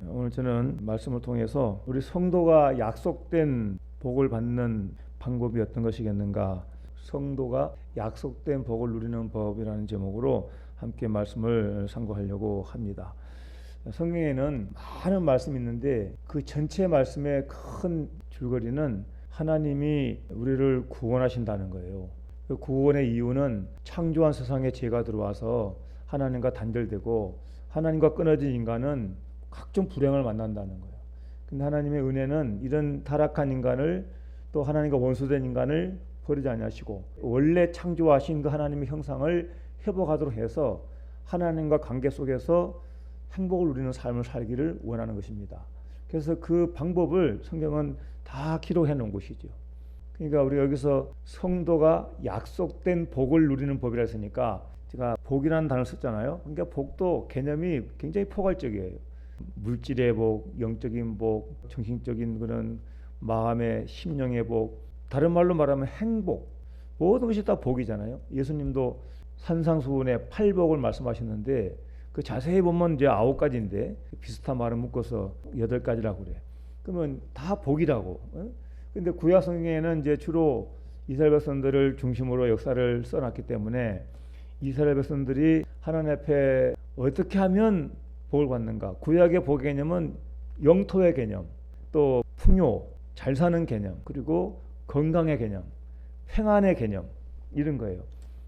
오늘 저는 말씀을 통해서 우리 성도가 약속된 복을 받는 방법이 어떤 것이겠는가, 성도가 약속된 복을 누리는 법이라는 제목으로 함께 말씀을 상고하려고 합니다. 성경에는 많은 말씀이 있는데 그 전체 말씀의 큰 줄거리는 하나님이 우리를 구원하신다는 거예요. 그 구원의 이유는 창조한 세상에 죄가 들어와서 하나님과 단절되고 하나님과 끊어진 인간은 각종 불행을 만난다는 거예요. 근데 하나님의 은혜는 이런 타락한 인간을, 또 하나님과 원수된 인간을 버리지 아니하시고 원래 창조하신 그 하나님의 형상을 회복하도록 해서 하나님과 관계 속에서 행복을 누리는 삶을 살기를 원하는 것입니다. 그래서 그 방법을 성경은 다 기록해 놓은 것이죠. 그러니까 우리가 여기서 성도가 약속된 복을 누리는 법이라 했으니까 제가 복이라는 단어를 썼잖아요. 그러니까 복도 개념이 굉장히 포괄적이에요. 물질의 복, 영적인 복, 정신적인 그런 마음의 심령의 복, 다른 말로 말하면 행복, 모든 것이 다 복이잖아요. 예수님도 산상수훈의 8복을 말씀하셨는데 그 자세히 보면 이제 9가지인데 비슷한 말을 묶어서 8가지라고 그래. 그러면 다 복이라고. 근데 구약 성경에는 이제 주로 이스라엘 백성들을 중심으로 역사를 써놨기 때문에 이스라엘 백성들이 하나님 앞에 어떻게 하면 복을 받는가. 구약의 복 개념은 영토의 개념, 또 풍요, 잘 사는 개념, 그리고 건강의 개념, 평안의 개념, 이런 거예요.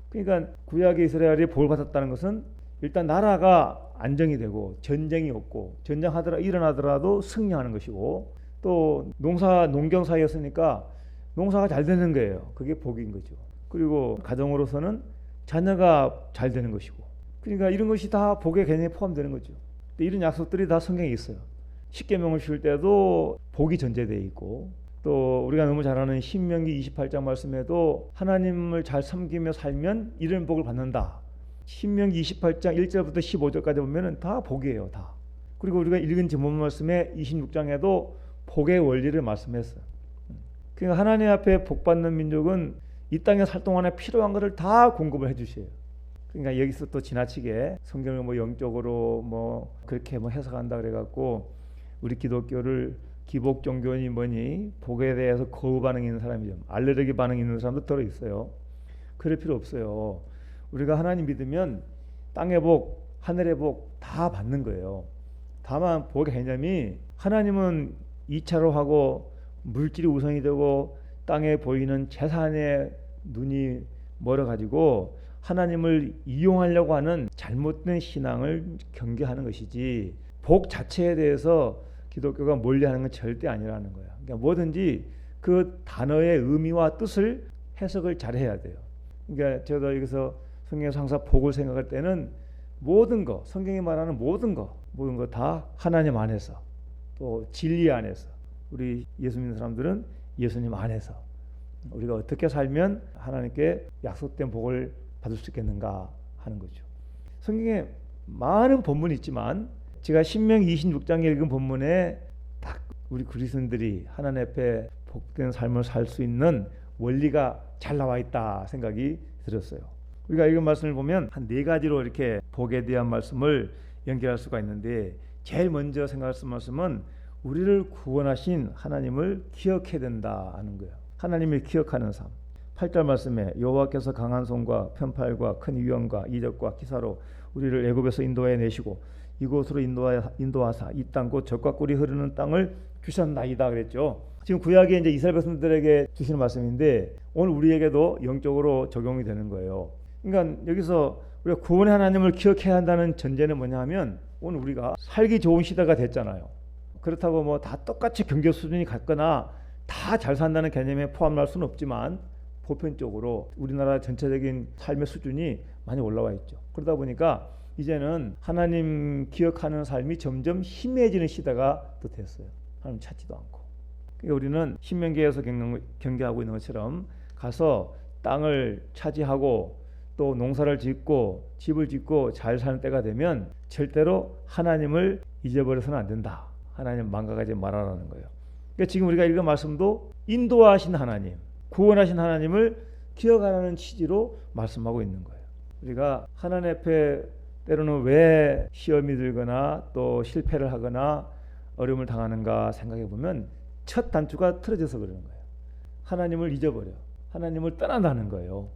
그러니까 구약의 이스라엘이 복을 받았다는 것은 일단 나라가 안정이 되고 전쟁이 없고 일어나더라도 승리하는 것이고, 또 농경 사회였으니까 농사가 잘 되는 거예요. 그게 복인 거죠. 그리고 가정으로서는 자녀가 잘 되는 것이고, 그러니까 이런 것이 다 복의 개념에 포함되는 거죠. 이런 약속들이 다 성경에 있어요. 십계명을 씌울 때도 복이 전제되어 있고, 또 우리가 너무 잘 아는 신명기 28장 말씀에도 하나님을 잘 섬기며 살면 이런 복을 받는다. 신명기 28장 1절부터 15절까지 보면은 다 복이에요, 다. 그리고 우리가 읽은 전문 말씀에 26장에도 복의 원리를 말씀했어요. 그러니까 하나님 앞에 복 받는 민족은 이 땅에 살 동안에 필요한 것을 다 공급을 해주셔요. 그러니까 여기서 또 지나치게 성경을 뭐 영적으로 뭐 그렇게 뭐 해석한다 그래갖고 우리 기독교를 기복 종교니 뭐니 복에 대해서 거부 반응이 있는 사람이죠. 알레르기 반응이 있는 사람도 들어 있어요. 그럴 필요 없어요. 우리가 하나님 믿으면 땅의 복, 하늘의 복 다 받는 거예요. 다만 복의 개념이 하나님은 2차로 하고 물질이 우선이 되고 땅에 보이는 재산에 눈이 멀어가지고 하나님을 이용하려고 하는 잘못된 신앙을 경계하는 것이지, 복 자체에 대해서 기독교가 멀리하는 건 절대 아니라는 거야. 그러니까 뭐든지 그 단어의 의미와 뜻을 해석을 잘해야 돼요. 그러니까 저도 여기서 성경에서 항상 복을 생각할 때는 모든 거, 성경이 말하는 모든 거 다 하나님 안에서, 또 진리 안에서, 우리 예수 믿는 사람들은 예수님 안에서 우리가 어떻게 살면 하나님께 약속된 복을 받을 수 있겠는가 하는 거죠. 성경에 많은 본문이 있지만 제가 신명기 26장에 읽은 본문에 딱 우리 그리스도인들이 하나님 앞에 복된 삶을 살 수 있는 원리가 잘 나와 있다 생각이 들었어요. 우리가 읽은 말씀을 보면 한 4가지로 이렇게 복에 대한 말씀을 연결할 수가 있는데, 제일 먼저 생각할 수 있는 말씀은 우리를 구원하신 하나님을 기억해야 된다 하는 거예요. 하나님을 기억하는 삶. 8절 말씀에 여호와께서 강한 손과 편팔과 큰 위엄과 이적과 기사로 우리를 애굽에서 인도해 내시고 이곳으로 인도하사 이 땅 곧 젖과 꿀이 흐르는 땅을 주셨나이다 그랬죠. 지금 구약에 이제 이스라엘 백성들에게 주시는 말씀인데 오늘 우리에게도 영적으로 적용이 되는 거예요. 그러니까 여기서 우리가 구원의 하나님을 기억해야 한다는 전제는 뭐냐 하면, 오늘 우리가 살기 좋은 시대가 됐잖아요. 그렇다고 뭐 다 똑같이 경제 수준이 같거나 다 잘 산다는 개념에 포함할 수는 없지만 보편적으로 우리나라 전체적인 삶의 수준이 많이 올라와 있죠. 그러다 보니까 이제는 하나님 기억하는 삶이 점점 희미해지는 시대가 또 됐어요. 하나님 찾지도 않고. 그러니까 우리는 신명기에서 경계하고 있는 것처럼 가서 땅을 차지하고 또 농사를 짓고 집을 짓고 잘 사는 때가 되면 절대로 하나님을 잊어버려서는 안 된다. 하나님 망각하지 말아라는 거예요. 그러니까 지금 우리가 읽은 말씀도 인도하신 하나님, 구원하신 하나님을 기억하라는 취지로 말씀하고 있는 거예요. 우리가 하나님 앞에 때로는 왜 시험이 들거나 또 실패를 하거나 어려움을 당하는가 생각해 보면 첫 단추가 틀어져서 그러는 거예요. 하나님을 잊어버려. 하나님을 떠난다는 거예요.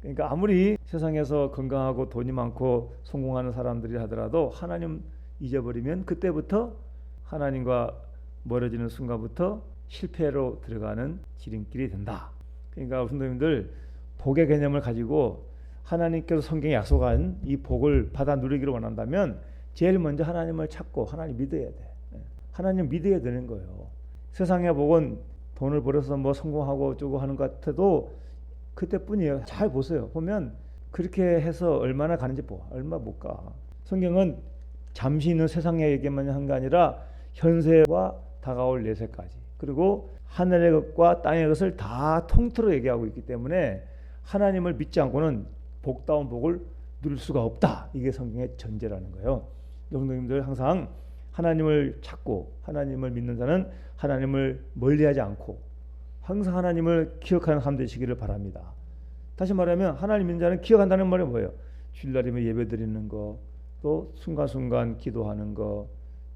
그러니까 아무리 세상에서 건강하고 돈이 많고 성공하는 사람들이 하더라도 하나님 잊어버리면 그때부터 하나님과 멀어지는 순간부터 실패로 들어가는 지름길이 된다. 그러니까 성도님들 복의 개념을 가지고 하나님께서 성경에 약속한 이 복을 받아 누리기를 원한다면 제일 먼저 하나님을 찾고 하나님 믿어야 돼. 하나님 믿어야 되는 거예요. 세상의 복은 돈을 벌어서 뭐 성공하고 어쩌고 하는 것 같아도 그때뿐이에요. 잘 보세요. 보면 그렇게 해서 얼마나 가는지 얼마 못 가. 성경은 잠시 있는 세상의 얘기만 한 게 아니라 현세와 다가올 내세까지, 그리고 하늘의 것과 땅의 것을 다 통틀어 얘기하고 있기 때문에 하나님을 믿지 않고는 복다운 복을 누릴 수가 없다. 이게 성경의 전제라는 거예요. 성도님들 항상 하나님을 찾고 하나님을 믿는 자는 하나님을 멀리하지 않고 항상 하나님을 기억하는 삶 되시기를 바랍니다. 다시 말하면 하나님 믿는 자는 기억한다는 말이 뭐예요? 주일날이면 예배 드리는 거, 또 순간순간 기도하는 거,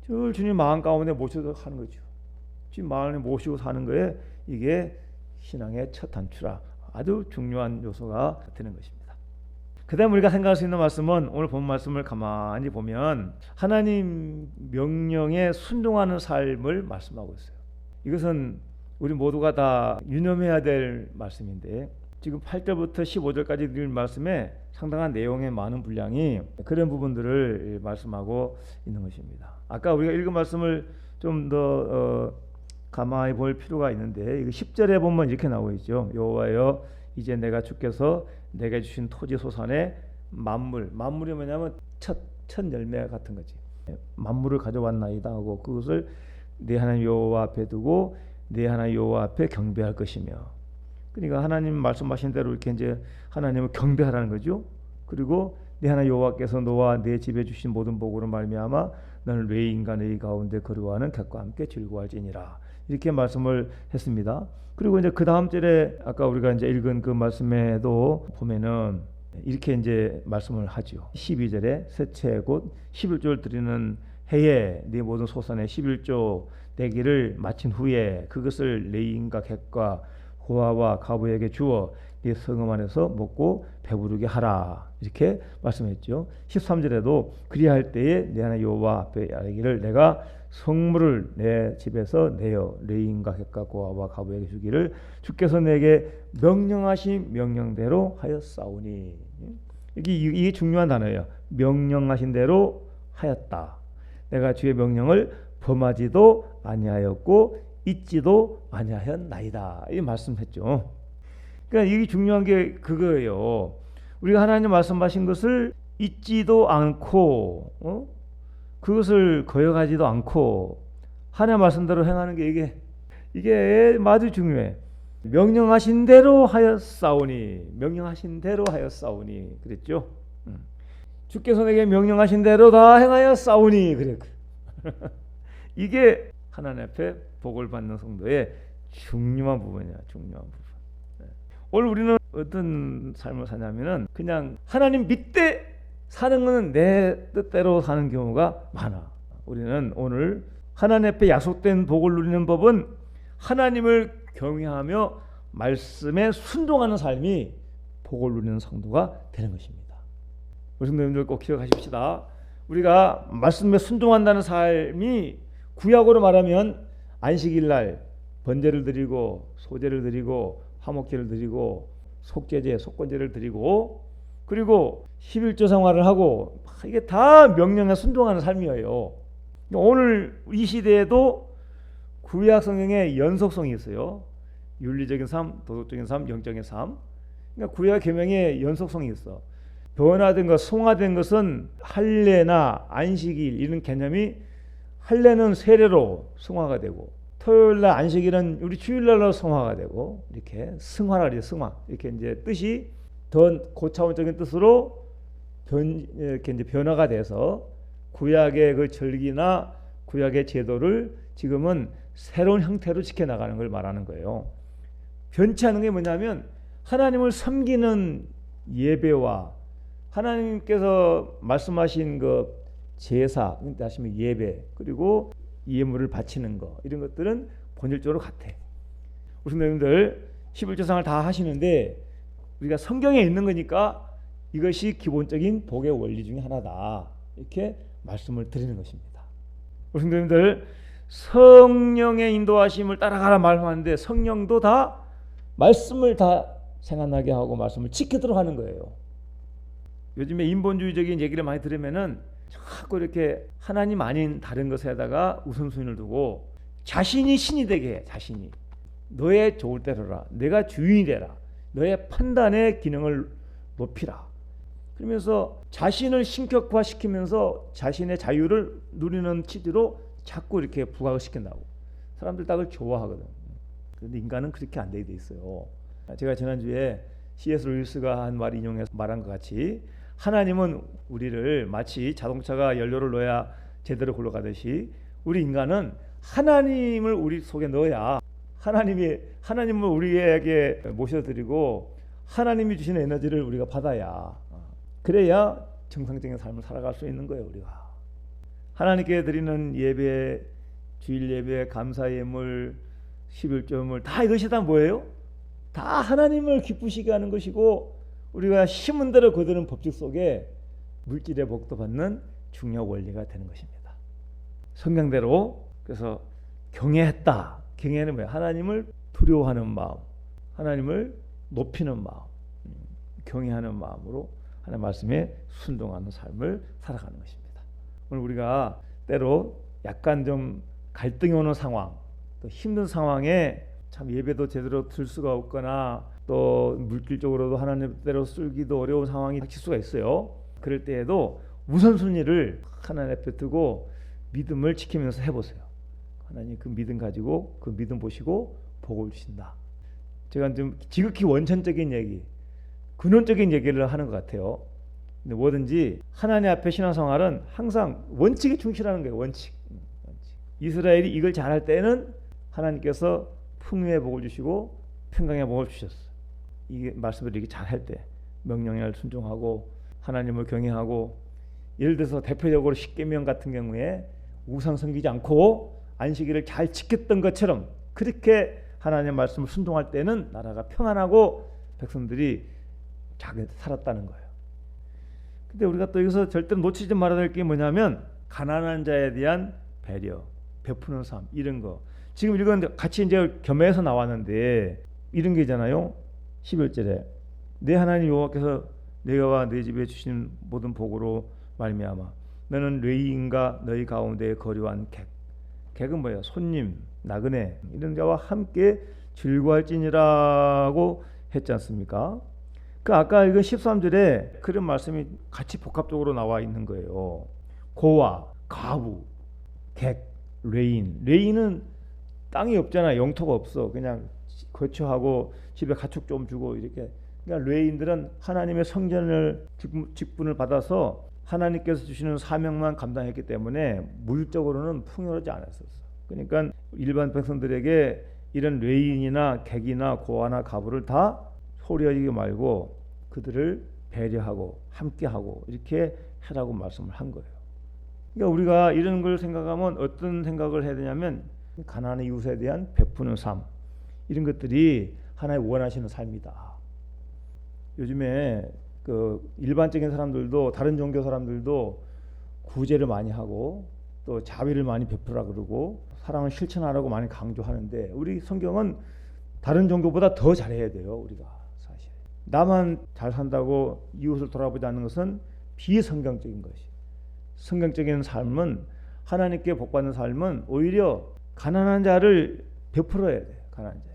늘 주님 마음 가운데 모셔서 하는 거죠. 주님 마음에 모시고 사는 거에 이게 신앙의 첫 단추라 아주 중요한 요소가 되는 것입니다. 그 다음 우리가 생각할 수 있는 말씀은 오늘 본 말씀을 가만히 보면 하나님 명령에 순종하는 삶을 말씀하고 있어요. 이것은 우리 모두가 다 유념해야 될 말씀인데 지금 8절부터 15절까지 드린 말씀에 상당한 내용의 많은 분량이 그런 부분들을 말씀하고 있는 것입니다. 아까 우리가 읽은 말씀을 좀 더 가만히 볼 필요가 있는데 10절에 보면 이렇게 나오고 있죠. 여호와여 이제 내가 주께서 내게 주신 토지 소산의 만물이 뭐냐면 첫 열매 같은 거지. 만물을 가져왔나이다 하고 그것을 내 하나님 여호와 앞에 두고 내 하나님 여호와 앞에 경배할 것이며, 그러니까 하나님 말씀하신 대로 이렇게 이제 하나님을 경배하라는 거죠. 그리고 내 하나님 여호와께서 너와 내 집에 주신 모든 복으로 말미암아 너는 외인과 너희 가운데 거류하는 객과 함께 즐거워할지니라, 이렇게 말씀을 했습니다. 그리고 이제 그 다음 절에 아까 우리가 이제 읽은 그 말씀에도 보면은 이렇게 이제 말씀을 하죠. 12절에 셋째 곧 11조를 드리는 해에 네 모든 소산의 11조 내기를 마친 후에 그것을 레인과 객과 고아와 가부에게 주어 네 성읍 안에서 먹고 배부르게 하라, 이렇게 말씀했죠. 13절에도 그리할 때에 내 하나님 여호와 앞에 아뢰기를 내가 성물을 내 집에서 내어 레인과 객과 고아와 가부에게 주기를 주께서 내게 명령하신 명령대로 하였사오니, 이게 중요한 단어예요. 명령하신 대로 하였다. 내가 주의 명령을 범하지도 아니하였고 잊지도 아니하였나이다, 이 말씀했죠. 그러니까 이게 중요한 게 그거예요. 우리가 하나님 말씀하신 것을 잊지도 않고 그것을 거역하지도 않고 하나님 말씀대로 행하는 게 이게 아주 중요해. 명령하신 대로 하였사오니, 명령하신 대로 하였사오니 그랬죠. 주께서 내게 명령하신 대로 다 행하였사오니 그래. 이게 하나님 앞에 복을 받는 성도의 중요한 부분이야. 중요한 부분. 오늘 우리는 어떤 삶을 사냐면은 그냥 하나님 믿되 사는 것은 내 뜻대로 사는 경우가 많아. 우리는 오늘 하나님 앞에 약속된 복을 누리는 법은 하나님을 경외하며 말씀에 순종하는 삶이 복을 누리는 성도가 되는 것입니다. 우리 성도님들 꼭 기억하십시다. 우리가 말씀에 순종한다는 삶이 구약으로 말하면 안식일날 번제를 드리고 소제를 드리고 화목제를 드리고 속죄제, 속건제를 드리고 그리고 11조 생활을 하고 이게 다 명령에 순종하는 삶이에요. 오늘 이 시대에도 구약 성경에 연속성이 있어요. 윤리적인 삶, 도덕적인 삶, 영적인 삶. 그러니까 구약 계명에 연속성이 있어. 변화된 것, 성화된 것은 할례나 안식일 이런 개념이 할례는 세례로 성화가 되고 토요일날 안식일은 우리 주일날로 성화가 되고 이렇게 승화라 그래요. 승화 이렇게 이제 뜻이 더 고차원적인 뜻으로 이렇게 이제 변화가 돼서 구약의 그 절기나 구약의 제도를 지금은 새로운 형태로 지켜나가는 걸 말하는 거예요. 변치 않은 게 뭐냐면 하나님을 섬기는 예배와 하나님께서 말씀하신 그 제사, 하시면 예배, 그리고 예물을 바치는 거 이런 것들은 본질적으로 같아. 우리 성도님들 11조상을 다 하시는데 우리가 성경에 있는 거니까 이것이 기본적인 복의 원리 중에 하나다 이렇게 말씀을 드리는 것입니다. 우리 성도님들 성령의 인도하심을 따라가라 말하는데 성령도 다 말씀을 다 생각나게 하고 말씀을 지키도록 하는 거예요. 요즘에 인본주의적인 얘기를 많이 들으면은 자꾸 이렇게 하나님 아닌 다른 것에다가 우선순위를 두고 자신이 신이 되게 해. 자신이 너의 좋을 대로라. 내가 주인이 되라. 너의 판단의 기능을 높이라. 그러면서 자신을 신격화시키면서 자신의 자유를 누리는 취지로 자꾸 이렇게 부각을 시킨다고. 사람들 딱 그걸 좋아하거든. 그런데 인간은 그렇게 안 되게 돼 있어요. 제가 지난주에 C.S. 루이스가 한 말 인용해서 말한 것 같이 하나님은 우리를 마치 자동차가 연료를 넣어야 제대로 굴러가듯이 우리 인간은 하나님을 우리 속에 넣어야 하나님을 우리에게 모셔드리고 하나님이 주시는 에너지를 우리가 받아야 그래야 정상적인 삶을 살아갈 수 있는 거예요. 우리가 하나님께 드리는 예배, 주일 예배, 감사 예물, 11조물 다 이것이 다 뭐예요? 다 하나님을 기쁘시게 하는 것이고 우리가 심은 대로 거두는 법칙 속에 물질의 복도 받는 중요 원리가 되는 것입니다. 성경대로 그래서 경외했다. 경외는 뭐예요? 하나님을 두려워하는 마음, 하나님을 높이는 마음, 경외하는 마음으로 하나님 말씀에 순종하는 삶을 살아가는 것입니다. 오늘 우리가 때로 약간 좀 갈등이 오는 상황, 또 힘든 상황에 참 예배도 제대로 들 수가 없거나 또 물질적으로도 하나님대로 쓰기도 어려운 상황이 닥칠 수가 있어요. 그럴 때에도 우선순위를 하나님 앞에 두고 믿음을 지키면서 해보세요. 하나님 그 믿음 가지고 그 믿음 보시고 복을 주신다. 제가 좀 지극히 원천적인 얘기, 근원적인 얘기를 하는 것 같아요. 근데 뭐든지 하나님 앞에 신앙생활은 항상 원칙에 충실하는 거예요. 원칙. 이스라엘이 이걸 잘할 때는 하나님께서 풍요의 복을 주시고 평강의 복을 주셨어요. 이게 말씀을 이렇게 잘할 때 명령에 순종하고 하나님을 경외하고 예를 들어서 대표적으로 십계명 같은 경우에 우상 섬기지 않고 안식일을 잘 지켰던 것처럼 그렇게 하나님의 말씀을 순종할 때는 나라가 평안하고 백성들이 잘 살았다는 거예요. 근데 우리가 또 여기서 절대 놓치지 말아야 될 게 뭐냐면 가난한 자에 대한 배려, 베푸는 삶 이런 거. 지금 이건 같이 이제 겸해서 나왔는데 이런 게 있잖아요. 11절에 내 하나님 여호와께서 내가 내 집에 주신 모든 복으로 말미암아 너는 레위인과 너희 가운데 거류한 객은 뭐예요? 손님, 나그네 이런 자와 함께 즐거워할지니라고 했지 않습니까? 그 아까 이거 13절에 그런 말씀이 같이 복합적으로 나와 있는 거예요. 고아, 가부, 객, 레인은 땅이 없잖아. 영토가 없어. 그냥 거처하고 집에 가축 좀 주고 이렇게. 그러니까 레인들은 하나님의 성전을 직분을 받아서 하나님께서 주시는 사명만 감당했기 때문에 물적으로는 풍요하지 않았었어. 그러니까 일반 백성들에게 이런 레인이나 객이나 고아나 가부를 다 소리하지 말고 그들을 배려하고 함께하고 이렇게 하라고 말씀을 한 거예요. 그러니까 우리가 이런 걸 생각하면 어떤 생각을 해야 되냐면 가난한 이웃에 대한 베푸는 삶 이런 것들이 하나님 원하시는 삶이다. 요즘에 그 일반적인 사람들도 다른 종교 사람들도 구제를 많이 하고 또 자비를 많이 베풀라 그러고 사랑을 실천하라고 많이 강조하는데 우리 성경은 다른 종교보다 더 잘해야 돼요. 우리가 사실 나만 잘 산다고 이웃을 돌아보지 않는 것은 비성경적인 것이. 성경적인 삶은 하나님께 복받는 삶은 오히려 가난한 자를 베풀어야 돼요. 가난한 자.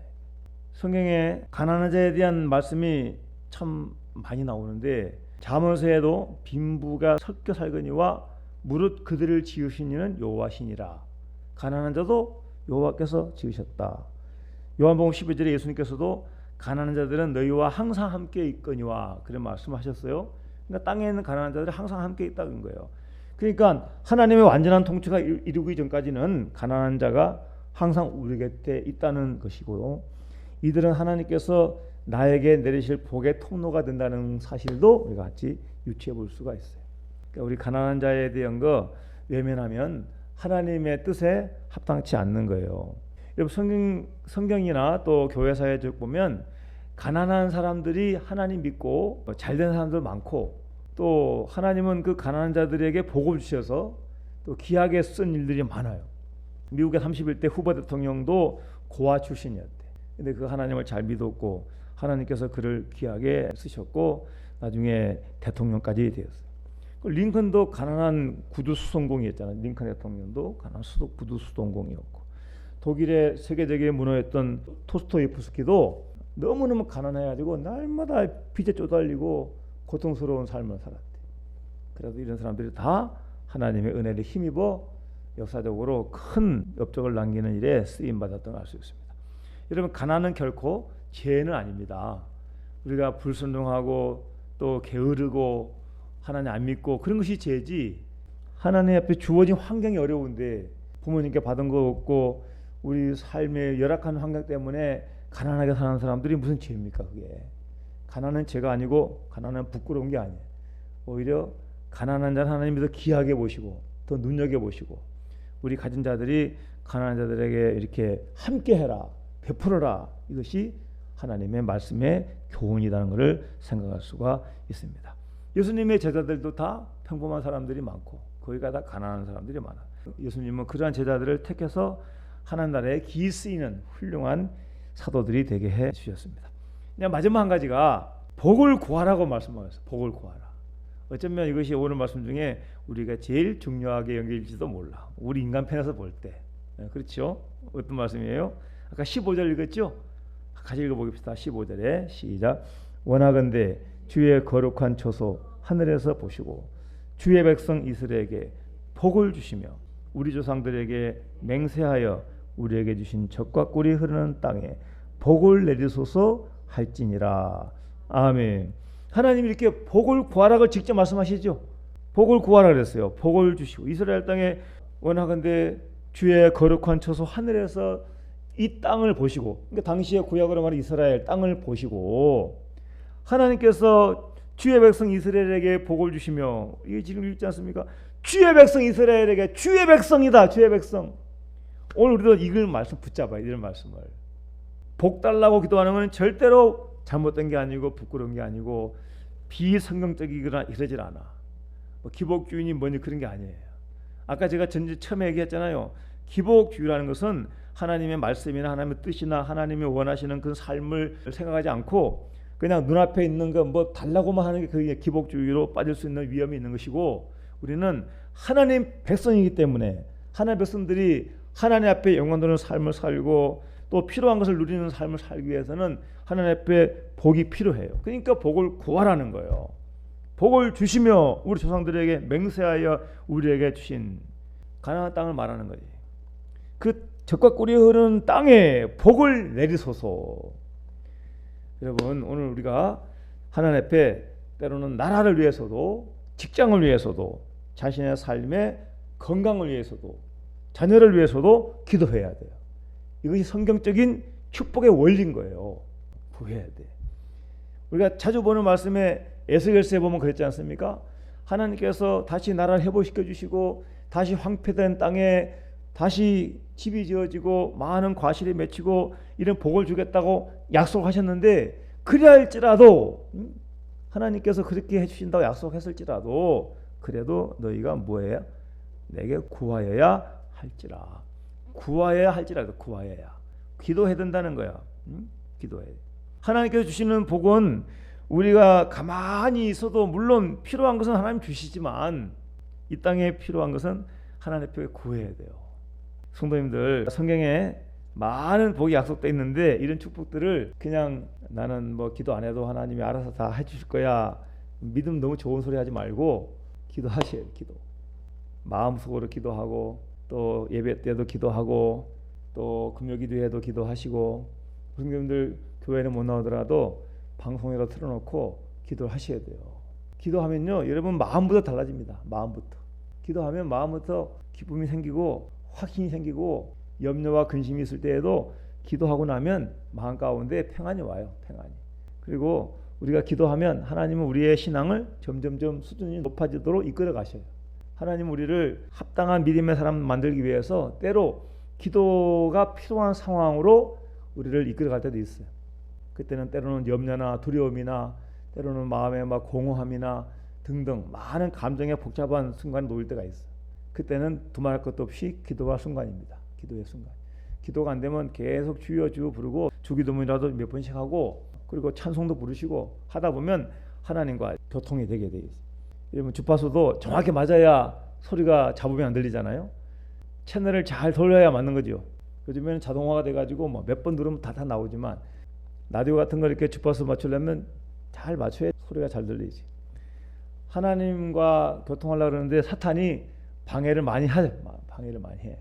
성경에 가난한 자에 대한 말씀이 참 많이 나오는데 잠언서에도 빈부가 섞여 살거니와 무릇 그들을 지으신 이는 여호와시니라. 가난한 자도 여호와께서 지으셨다. 요한복음 12절에 예수님께서도 가난한 자들은 너희와 항상 함께 있거니와 그런 말씀하셨어요. 그러니까 땅에 있는 가난한 자들이 항상 함께 있다는 거예요. 그러니까 하나님의 완전한 통치가 이루기 전까지는 가난한 자가 항상 우리 곁에 있다는 것이고요. 이들은 하나님께서 나에게 내리실 복의 통로가 된다는 사실도 우리가 같이 유추해 볼 수가 있어요. 그러니까 우리 가난한 자에 대한 거 외면하면 하나님의 뜻에 합당치 않는 거예요. 여러분 성경이나 또 교회사에 쭉 보면 가난한 사람들이 하나님 믿고 잘된 사람들 많고, 또 하나님은 그 가난한 자들에게 복을 주셔서 또 귀하게 쓴 일들이 많아요. 미국의 31대 후보 대통령도 고아 출신이었대. 근데 그 하나님을 잘 믿었고 하나님께서 그를 귀하게 쓰셨고 나중에 대통령까지 되었어요. 링컨도 가난한 구두 수송공이었잖아요. 링컨 대통령도 가난한 구두 수송공이었고, 독일의 세계적인 문호였던 토스토예프스키도 너무너무 가난해가지고 날마다 빚에 쪼달리고 고통스러운 삶을 살았대. 그래도 이런 사람들이 다 하나님의 은혜를 힘입어 역사적으로 큰 업적을 남기는 일에 쓰임받았던 걸 알 수 있습니다. 여러분, 가난은 결코 죄는 아닙니다. 우리가 불순종하고 또 게으르고 하나님 안 믿고 그런 것이 죄지, 하나님 앞에 주어진 환경이 어려운데 부모님께 받은 거 없고 우리 삶의 열악한 환경 때문에 가난하게 사는 사람들이 무슨 죄입니까? 그게 가난은 죄가 아니고 가난은 부끄러운 게 아니에요. 오히려 가난한 자는 하나님이 더 귀하게 보시고 더 눈여겨보시고 우리 가진 자들이 가난한 자들에게 이렇게 함께해라, 베풀어라, 이것이 하나님의 말씀의 교훈이라는 것을 생각할 수가 있습니다. 예수님의 제자들도 다 평범한 사람들이 많고 거기가 다 가난한 사람들이 많아요. 예수님은 그러한 제자들을 택해서 하나님 나라에 기 쓰이는 훌륭한 사도들이 되게 해 주셨습니다. 그냥 마지막 한 가지가 복을 구하라고 말씀하셨어요. 복을 구하라. 어쩌면 이것이 오늘 말씀 중에 우리가 제일 중요하게 연결일지도 몰라. 우리 인간 편에서 볼 때. 그렇죠? 어떤 말씀이에요? 아까 15절 읽었죠? 같이 읽어보겠습니다. 15절에 시작. 원하건대 주의 거룩한 초소 하늘에서 보시고 주의 백성 이스라엘에게 복을 주시며 우리 조상들에게 맹세하여 우리에게 주신 젖과 꿀이 흐르는 땅에 복을 내리소서 할지니라. 아멘. 하나님이 이렇게 복을 구하라고 직접 말씀하시죠. 복을 구하라 그랬어요. 복을 주시고 이스라엘 땅에 원하건대 주의 거룩한 초소 하늘에서 이 땅을 보시고, 그러니까 당시에 구약으로 말하는 이스라엘 땅을 보시고 하나님께서 주의 백성 이스라엘에게 복을 주시며, 이게 지금 읽지 않습니까? 주의 백성 이스라엘에게, 주의 백성이다, 주의 백성. 오늘 우리도 이걸 말씀 붙잡아요. 이런 말씀을. 복 달라고 기도하는 것은 절대로 잘못된 게 아니고 부끄러운 게 아니고 비성경적이거나 이러질 않아. 뭐 기복주의니 뭐니 그런 게 아니에요. 아까 제가 처음에 얘기했잖아요. 기복주의라는 것은 하나님의 말씀이나 하나님의 뜻이나 하나님이 원하시는 그 삶을 생각하지 않고 그냥 눈앞에 있는 거 뭐 달라고만 하는 게 그게 기복주의로 빠질 수 있는 위험이 있는 것이고, 우리는 하나님 백성이기 때문에 하나님 백성들이 하나님 앞에 영광되는 삶을 살고 또 필요한 것을 누리는 삶을 살기 위해서는 하나님 앞에 복이 필요해요. 그러니까 복을 구하라는 거예요. 복을 주시며 우리 조상들에게 맹세하여 우리에게 주신 가나안 땅을 말하는 거지. 그 젖과 꿀이 흐르는 땅에 복을 내리소서. 여러분, 오늘 우리가 하나님 앞에 때로는 나라를 위해서도 직장을 위해서도 자신의 삶의 건강을 위해서도 자녀를 위해서도 기도해야 돼요. 이것이 성경적인 축복의 원리인 거예요. 구해야 돼. 우리가 자주 보는 말씀에 에스겔서에 보면 그랬지 않습니까? 하나님께서 다시 나라를 회복시켜 주시고 다시 황폐된 땅에 다시 집이 지어지고 많은 과실이 맺히고 이런 복을 주겠다고 약속하셨는데, 그래야 할지라도 하나님께서 그렇게 해주신다고 약속했을지라도 그래도 너희가 뭐해야? 내게 구하여야 할지라. 구하여야 할지라도 구하여야. 기도해야 된다는 거야. 기도해. 하나님께서 주시는 복은 우리가 가만히 있어도 물론 필요한 것은 하나님 주시지만 이 땅에 필요한 것은 하나님 앞에 구해야 돼요. 성도님들, 성경에 많은 복이 약속되어 있는데 이런 축복들을 그냥 나는 뭐 기도 안 해도 하나님이 알아서 다 해주실 거야, 믿음 너무 좋은 소리 하지 말고 기도하셔야 돼요. 기도. 마음속으로 기도하고 또 예배 때도 기도하고 또 금요기도회도 기도하시고, 성도님들 교회는 못 나오더라도 방송에다 틀어놓고 기도를 하셔야 돼요. 기도하면요, 여러분 마음부터 달라집니다. 마음부터. 기도하면 마음부터 기쁨이 생기고 확신이 생기고 염려와 근심이 있을 때에도 기도하고 나면 마음 가운데 평안이 와요. 평안이. 그리고 우리가 기도하면 하나님은 우리의 신앙을 점점점 수준이 높아지도록 이끌어 가셔요. 하나님 우리를 합당한 믿음의 사람 만들기 위해서 때로 기도가 필요한 상황으로 우리를 이끌어갈 때도 있어요. 그때는 때로는 염려나 두려움이나 때로는 마음의 막 공허함이나 등등 많은 감정의 복잡한 순간에 놓일 때가 있어요. 그때는 두말할 것도 없이 기도할 순간입니다. 기도의 순간. 기도가 안 되면 계속 주여 주여 부르고 주기도문이라도 몇 번씩 하고 그리고 찬송도 부르시고 하다 보면 하나님과 교통이 되게 돼 있어요. 여러분 주파수도 정확히 맞아야 소리가 잡음이 안 들리잖아요. 채널을 잘 돌려야 맞는 거죠. 요즘에는 자동화가 돼가지고 뭐 몇 번 누르면 다 나오지만 라디오 같은 거 이렇게 주파수 맞추려면 잘 맞춰야 소리가 잘 들리지. 하나님과 교통하려고 그러는데 사탄이 방해를 많이 해.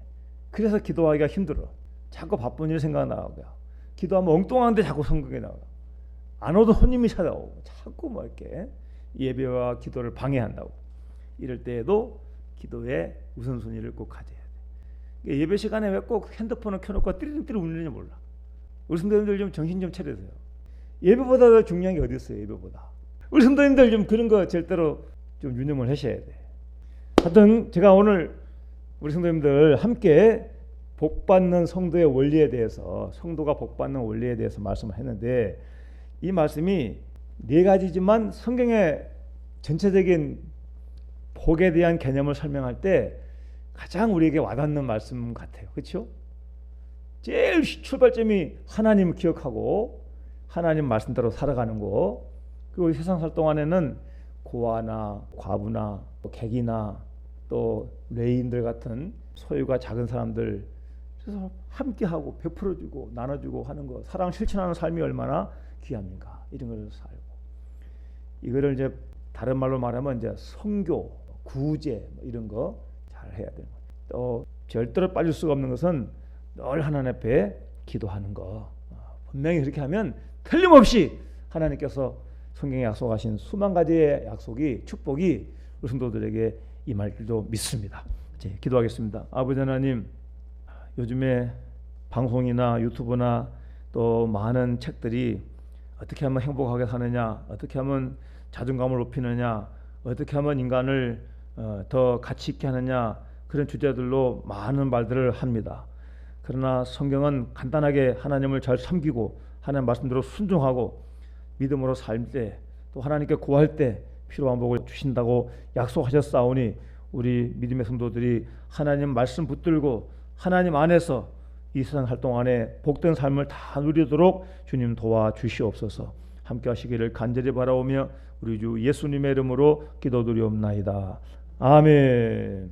그래서 기도하기가 힘들어. 자꾸 바쁜 일 생각나고요. 기도하면 엉뚱한데 자꾸 성경에 나와요. 안 오던 손님이 찾아오고 자꾸 뭐 이렇게 예배와 기도를 방해한다고. 이럴 때에도 기도의 우선순위를 꼭 가져야 돼. 예배 시간에 왜 꼭 핸드폰을 켜놓고 띠리띠리 울리는지 몰라. 우리 성도님들 좀 정신 좀 차리세요. 예배보다 더 중요한 게 어디 있어요? 예배보다. 우리 성도님들 좀 그런 거 절대로 좀 유념을 하셔야 돼. 하여튼 제가 오늘 우리 성도님들 함께 복받는 성도의 원리에 대해서, 성도가 복받는 원리에 대해서 말씀을 했는데, 이 말씀이 네 가지지만 성경의 전체적인 복에 대한 개념을 설명할 때 가장 우리에게 와닿는 말씀 같아요. 그렇죠? 제일 출발점이 하나님을 기억하고 하나님 말씀대로 살아가는 거. 그리고 세상 살 동안에는 고아나 과부나 객이나 또 레인들 같은 소유가 작은 사람들, 그래서 함께하고 베풀어주고 나눠주고 하는 거, 사랑 실천하는 삶이 얼마나 귀합니까? 이런 걸 살고, 이거를 이제 다른 말로 말하면 이제 성교, 구제 이런 거 잘 해야 되는 거예요. 또 절대로 빠질 수가 없는 것은 늘 하나님 앞에 기도하는 거. 분명히 그렇게 하면 틀림없이 하나님께서 성경에 약속하신 수만 가지의 약속이, 축복이 우리 성도들에게 임할 줄도 믿습니다. 이제 기도하겠습니다. 아버지 하나님, 요즘에 방송이나 유튜브나 또 많은 책들이 어떻게 하면 행복하게 사느냐, 어떻게 하면 자존감을 높이느냐, 어떻게 하면 인간을 더 가치 있게 하느냐, 그런 주제들로 많은 말들을 합니다. 그러나 성경은 간단하게 하나님을 잘 섬기고 하나님 말씀대로 순종하고 믿음으로 살 때, 또 하나님께 구할 때 필요한 복을 주신다고 약속하셨사오니, 우리 믿음의 성도들이 하나님 말씀 붙들고 하나님 안에서 이 세상 활동 안에 복된 삶을 다 누리도록 주님 도와주시옵소서. 함께 하시기를 간절히 바라오며 우리 주 예수님의 이름으로 기도드리옵나이다. 아멘.